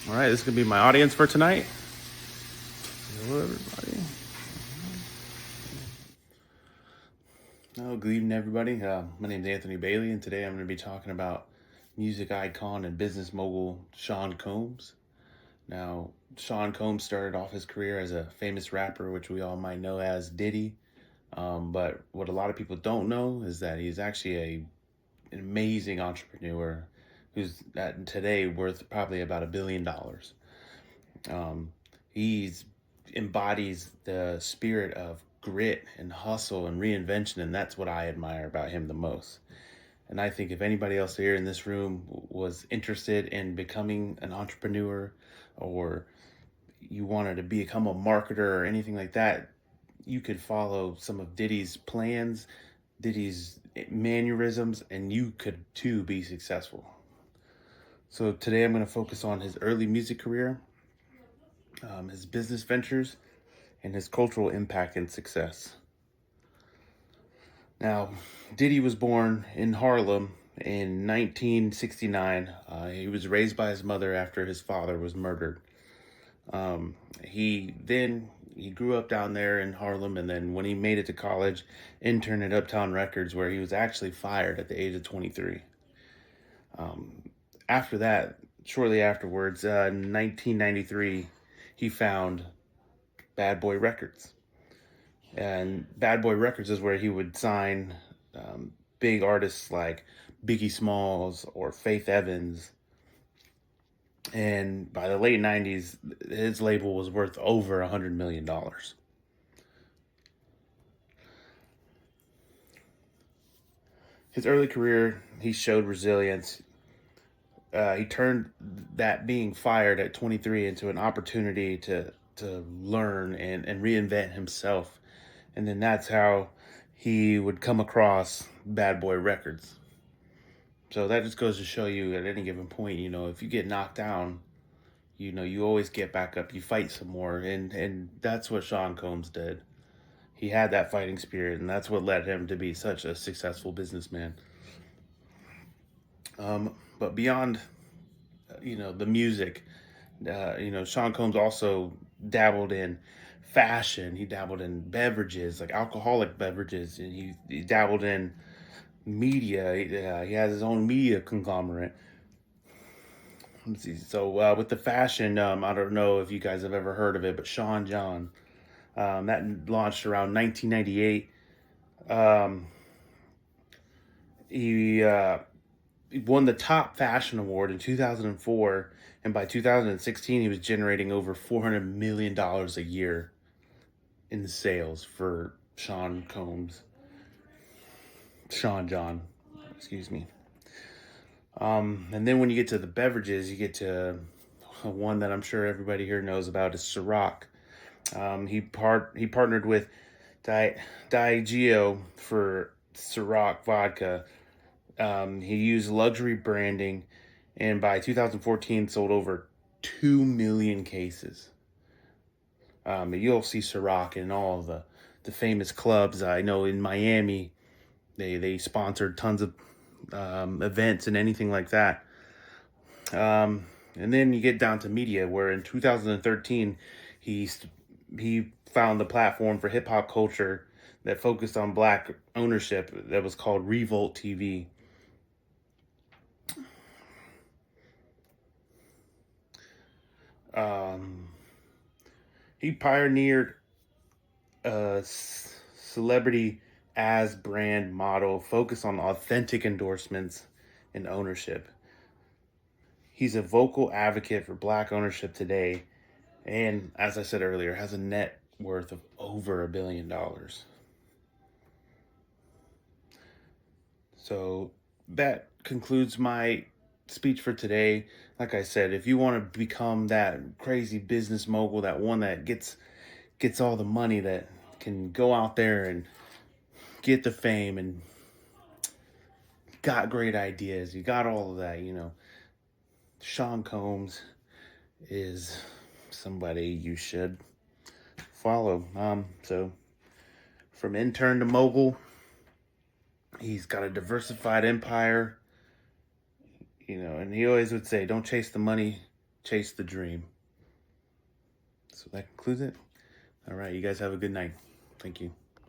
All right, this is going to be my audience for tonight. Hello, everybody. Good evening, everybody. My name is Anthony Bailey, and today I'm going to be talking about music icon and business mogul Sean Combs. Now, Sean Combs started off his career as a famous rapper, which we all might know as Diddy. But what a lot of people don't know is that he's actually an amazing entrepreneur who's today worth probably about $1 billion. Um, he's embodies the spirit of grit and hustle and reinvention, and that's what I admire about him the most. And I think if anybody else here in this room was interested in becoming an entrepreneur, or you wanted to become a marketer or anything like that, you could follow some of Diddy's plans, Diddy's mannerisms, and you could too be successful. So today I'm going to focus on his early music career, his business ventures, and his cultural impact and success. Now, Diddy was born in Harlem in 1969. He was raised by his mother after his father was murdered. He grew up down there in Harlem, and then when he made it to college, interned at Uptown Records, where he was actually fired at the age of 23. After that, shortly afterwards, in 1993, he found Bad Boy Records. And Bad Boy Records is where he would sign big artists like Biggie Smalls or Faith Evans. And by the late 90s, his label was worth over $100 million. His early career, he showed resilience. He turned that being fired at 23 into an opportunity to learn and reinvent himself. And then that's how he would come across Bad Boy Records. So that just goes to show you at any given point, if you get knocked down, you always get back up, you fight some more. And that's what Sean Combs did. He had that fighting spirit, and that's what led him to be such a successful businessman. But beyond, the music, Sean Combs also dabbled in fashion. He dabbled in beverages, like alcoholic beverages, and he dabbled in media. He has his own media conglomerate. Let's see. So with the fashion, I don't know if you guys have ever heard of it, but Sean John, that launched around 1998. Um, he won the top fashion award in 2004, and by 2016 he was generating over $400 million a year in sales for Sean John, excuse me. And then when you get to the beverages, you get to one that I'm sure everybody here knows about is Ciroc. He partnered with Diageo for Ciroc vodka. He used luxury branding, and by 2014 sold over 2 million cases. You'll see Ciroc in all the famous clubs. I know in Miami, they sponsored tons of events and anything like that. And then you get down to media, where in 2013 he he found the platform for hip hop culture that focused on black ownership that was called Revolt TV. Um, he pioneered a celebrity as brand model focused on authentic endorsements and ownership. He's a vocal advocate for black ownership today, and as I said earlier, has a net worth of over $1 billion. So that concludes my speech for today. Like I said, if you want to become that crazy business mogul, that one that gets all the money, that can go out there and get the fame and got great ideas, you got all of that, Sean Combs is somebody you should follow. So from intern to mogul, he's got a diversified empire, and he always would say, don't chase the money, chase the dream. So that concludes it. All right, you guys have a good night. Thank you.